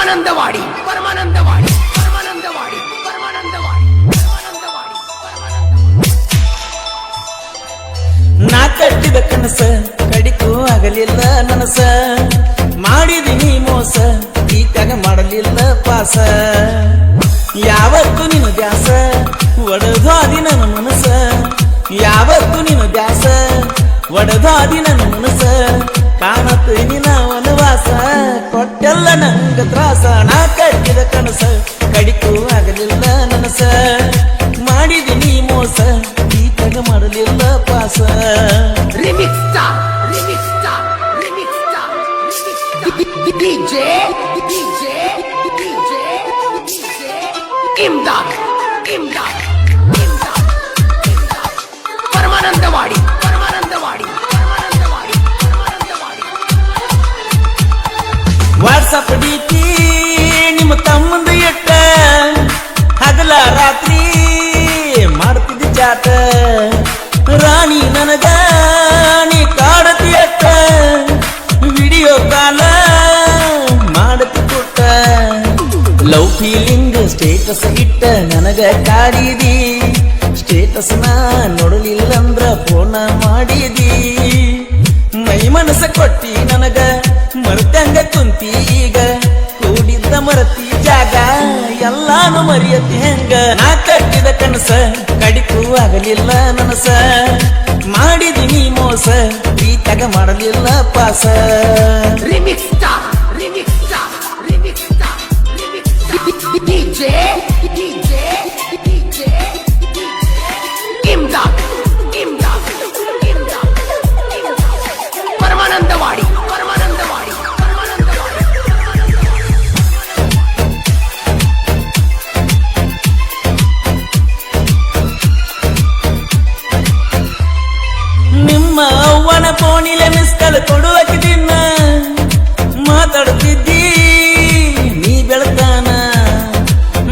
ಪರಮಾನಂದವಾಡಿ ಪರಮಾನಂದವಾಡಿ ಪರಮಾನಂದವಾಡಿ ಪರಮಾನಂದವಾಡಿ ಪರಮಾನಂದವಾಡಿ ನಾ ಕಟ್ಟಿದ ಕನಸ ಕಡಿಕೂ ಆಗಲಿಲ್ಲ ನನಸ ಮಾಡಿದಿನಿ ಮೋಸ ಈತಾಗ ಮಾಡಲಿಲ್ಲ ಪಾಸ ಯಾವತ್ತು ನಿನ್ನ ದ್ಯಾಸ ಒಡದಾದಿ ನನ್ನ ಮನಸ ಯಾವತ್ತು ನಿನ್ನ ದ್ಯಾಸ ಒಡದಾದಿ ನನ್ನ ಮನಸ ಕಾಣತ್ತು ನಿನ್ನ ವನವಾಸ ಕೊಟ್ಟೆಲ್ಲ ನಂಗ ತ್ರಾಸ ನಾ ಕಟ್ಟಿದ ಕನಸ ಕಡಿಕೂ ಆಗಲಿಲ್ಲ ನನಸ ಮಾಡಿದಿನಿ ಮೋಸ ಈತಾಗ ಮಾಡಲಿಲ್ಲ ಪಾಸ remix star remix star remix star DJ DJ DJ Imdad Imdad Imdad Paramanandawadi Paramanandawadi Paramanandawadi Paramanandawadi WhatsApp DP ನಿಮ್ಮ ತಮ್ಮಂದು ಎಟ್ಟ ಹಗಲ ರಾತ್ರಿ ಮಾಡ್ತಿದ್ದ ಚಾಟ ರಾಣಿ ನನಗ ನೀ ಕಾಡತಿ ಅಟ್ಟ ವಿಡಿಯೋ ಕಾಲ ಮಾಡತಿ ಕೊಟ್ಟ ಲವ್ ಫೀಲಿಂಗ್ ಸ್ಟೇಟಸ್ ಇಟ್ಟ ನನಗ ಕಾಡಿದಿ ಸ್ಟೇಟಸ್ ನಾ ನೋಡಲಿಲ್ಲಂದ್ರ ಫೋನ ಮಾಡಿದಿ ಮೈ ಮನಸ ಕೊಟ್ಟಿ ನನಗ ಮರ್ತಂಗ ಕುಂತಿ ಈಗ ಕೂಡಿದ್ದ ಮರತಿ ಜಾಗ ಎಲ್ಲಾನು ಮರಿಯತಿ ಹೆಂಗ ನಾ ಕಟ್ಟಿದ ಕನಸ ಕಡಿಕೂ ಆಗಲಿಲ್ಲ ನನಸ ಮಾಡಿದಿನಿ ಮೋಸ ಈತಾಗ ಮಾಡಲಿಲ್ಲ ಪಾಸ remix star remix star remix star remix star DJ DJ DJ Imdad Imdad Imdad Paramanandawadi Paramanandawadi Paramanandawadi ನಿಮ್ಮ ಅವ್ವನ ಫೋನಿಲೆ ಮಿಸ್ ಕಾಲ್ ಕೊಡುವಕ್ಕೆ ದಿನ ಮಾತಾಡುತ್ತಿದ್ದಿ ನೀ ಬೆಳತಾನ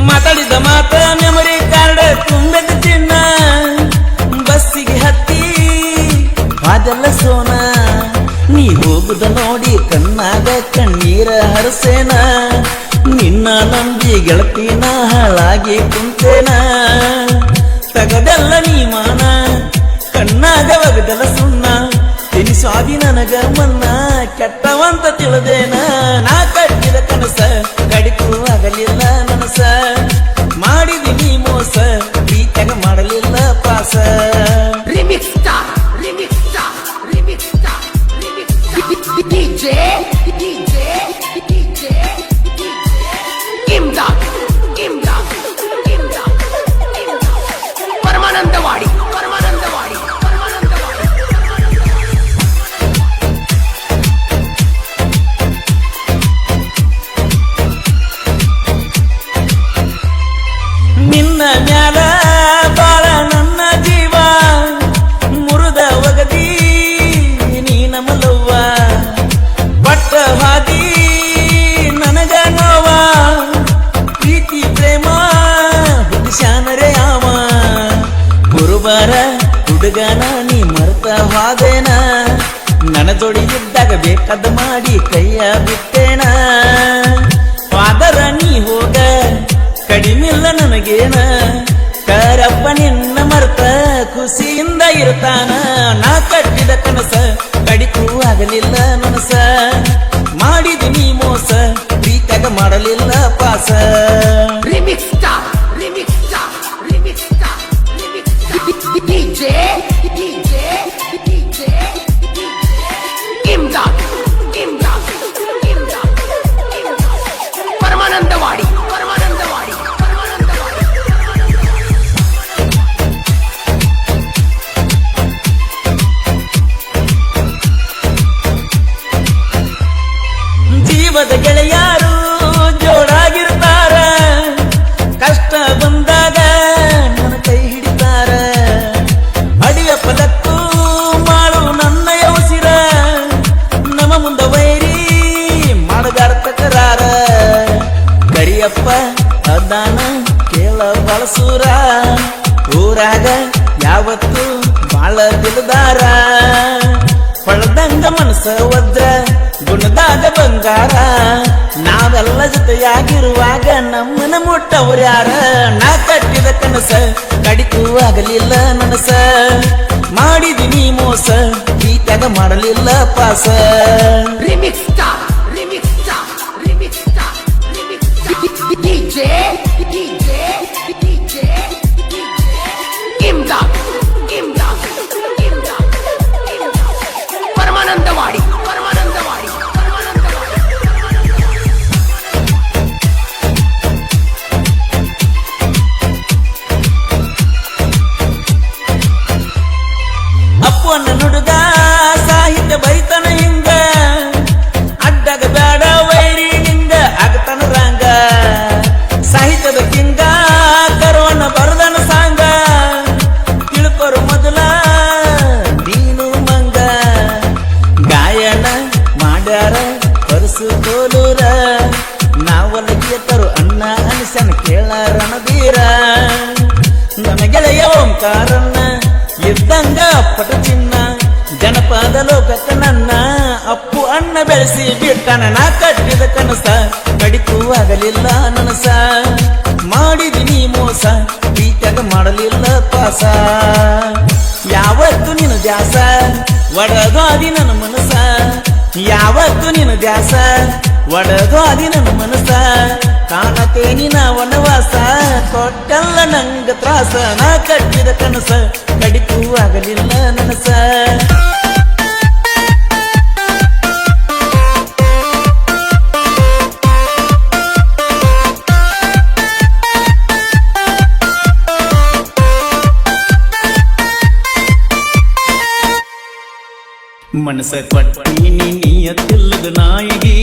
ಮಾತಾಡಿದ ಮಾತ ಮೆಮೊರಿ ಕಾರ್ಡ್ ತುಂಬದ ಚಿನ್ನ ಬಸ್ಸಿಗೆ ಹತ್ತಿ ಅದೆಲ್ಲ ಸೋನ ನೀ ಹೋಗುದ ನೋಡಿ ಕಣ್ಣಾಗ ಕಣ್ಣೀರ ಹರಸೇನ ನಿನ್ನ ನಂಬಿ ಗೆಳತಿನ ಹಾಳಾಗಿ ಕುಂತೇನ ತಗದೆಲ್ಲ ನೀ ಮಾನ ಕಣ್ಣಾಗ ಒಗದಲ ಸುಣ್ಣ ತಿನಿಸಾದಿ ನನಗ ಮನ್ನ ಕೆಟ್ಟವಂತ ತಿಳಿದೇನ ನಾ ಕಟ್ಟಿದ ಕನಸ ಕಡಿಕೂ ಆಗಲಿಲ್ಲ ನನಸ ಮಾಡಿದಿನಿ ಮೋಸ ಈತಾಗ ಮಾಡಲಿಲ್ಲ ಪಾಸ remix star remix star remix star remix star DJ DJ DJ Imdad Imdad Imdad Paramanandawadi Paramanandawadi Paramanandawadi ನಿನ್ನ ಮ್ಯಾಲ ಬಾಳ ನನ್ನ ಜೀವ ಮುರುದ ಒಗದಿ ನೀನ ಮಲವ್ವ ಪಟ್ಟ ಹಾದಿ ನನಗ ನೋವ ಪ್ರೀತಿ ಪ್ರೇಮ ಹುಡುಶಾನರೆ ಆವ ಗುರುವಾರ ಹುಡುಗನ ನೀ ಮರ್ತ ಹಾದೇನ ನನ್ನ ಜೋಡಿ ಇದ್ದಾಗ ಬೇಕಾದ ಮಾಡಿ ಕೈಯ ಬಿಟ್ಟೇನ ಫಾದರ ನೀ ಹೋಗ ಕಡಿಮಿಲ್ಲ ನನಗೇನ ಕರಪ್ಪ ನಿನ್ನ ಮರ್ತ ಖುಷಿಯಿಂದ ಇರ್ತಾನ ನಾ ಕಟ್ಟಿದ ಕನಸ ಕಡಿಕೂ ಆಗಲಿಲ್ಲ ನನಸ ಮಾಡಿದಿನಿ ಮೋಸ ಪ್ರೀತಾಗ ಮಾಡಲಿಲ್ಲ ಪಾಸ remix star remix star remix star remix star DJ DJ DJ Imdad Imdad Imdad Paramanandawadi Paramanandawadi Paramanandawadi ಜೀವದ ಗೆಳೆಯಾರು ಜೋಡಾಗಿರ್ತಾರ ಕಷ್ಟ ಬಂದಾಗ ನನ್ನ ಕೈ ಹಿಡಿತಾರ ಅಡಿಯ ಪದಕ್ಕೂ ಮಾಡು ನನ್ನ ಯೌಸಿರ ನಮ್ಮ ಮುಂದ ವೈರಿ ಮಾಡಗಾರ ತಕರಾರ ಕರಿಯಪ್ಪ ಅದಾನ ಕೇಳ ಬಳಸೂರ ಊರಾಗ ಯಾವತ್ತು ಬಾಳ ದಿಲದಾರ ಪಳದಂಗ ಮನಸ ಒದ್ರ ಗುಣದಾಗ ಬಂಗಾರ ನಾವೆಲ್ಲ ಜೊತೆಯಾಗಿರುವಾಗ ನಮ್ಮನ ಮುಟ್ಟವ್ರ್ಯಾರ ನಾ ಕಟ್ಟಿದ ಕನಸ ಕಡಿತೂ ಆಗಲಿಲ್ಲ ನನಸ ಮಾಡಿದಿನಿ ಮೋಸ ಪ್ರೀತ್ಯಾಗ ಮಾಡಲಿಲ್ಲ ಪಾಸ Remix star, remix star, remix star, remix star. DJ, DJ, DJ, DJ. Imdad, Imdad, Imdad, Imdad. Paramanandawadi, Paramanandawadi, Paramanandawadi. ಅಪ್ಪನ ನುಡುಗ ಸಾಹಿತ್ಯ ಬೈತನ ಹಿಂಗ ಅಡ್ಡಗ ಬೇಡ ವೈರಿ ನಿಂಗ ಆಗತನ ರಂಗ ಸಾಹಿತ್ಯದ ಕಿಂಗ ಕರೋನ ಬರದನ ಸಾಂಗ ತಿಳ್ಕೊರು ಮೊದಲ ನೀನು ಮಂಗ ಗಾಯನ ಮಾಡ್ಯಾರ ಪರಸು ಕೋಲೂರ ನಾವಲಗಿಯತರು ಅಣ್ಣ ಅನಿಸನ ಕೇಳ ರಣಬೀರ ನನ್ನ ಗೆಳೆಯ ಓಂಕಾರನ್ನ ಇದ್ದಂಗ ಪಟ ಚಿನ್ನ ಜನಪದ ಲೋಕಕ್ಕ ನನ್ನ ಅಪ್ಪು ಅಣ್ಣ ಬೆಳೆಸಿ ಬಿಟ್ಟನ ನಾ ಕಟ್ಟಿದ ಕನಸ ಕಡಿತೂ ಆಗಲಿಲ್ಲ ನನಸ ಮಾಡಿದಿನಿ ಮೋಸ ಪ್ರೀತ್ಯಾಗ ಮಾಡಲಿಲ್ಲ ಪಾಸ ಯಾವತ್ತು ನಿನ್ನ ದ್ಯಾಸ ಒಡಗಾದಿ ನನ್ನ ಮನಸ ಯಾವತ್ತು ನಿನ್ನ ದ್ಯಾಸ ಒಡಗಾದಿ ನನ್ನ ಮನಸ ಕಾಣತೇನಿ ನಾ ವನವಾಸ ಕೊಟ್ಟಲ್ಲ ನಂಗ ತ್ರಾಸ ನಾ ಕಟ್ಟಿದ ಕನಸ ಕಡಿತೂ ಆಗಲಿಲ್ಲ ನನಸ ಮನಸ ಕೊಟ್ಟೀನಿ ನಿಯತ್ತಿಲ್ಲದ ನಾಯಿಗಿ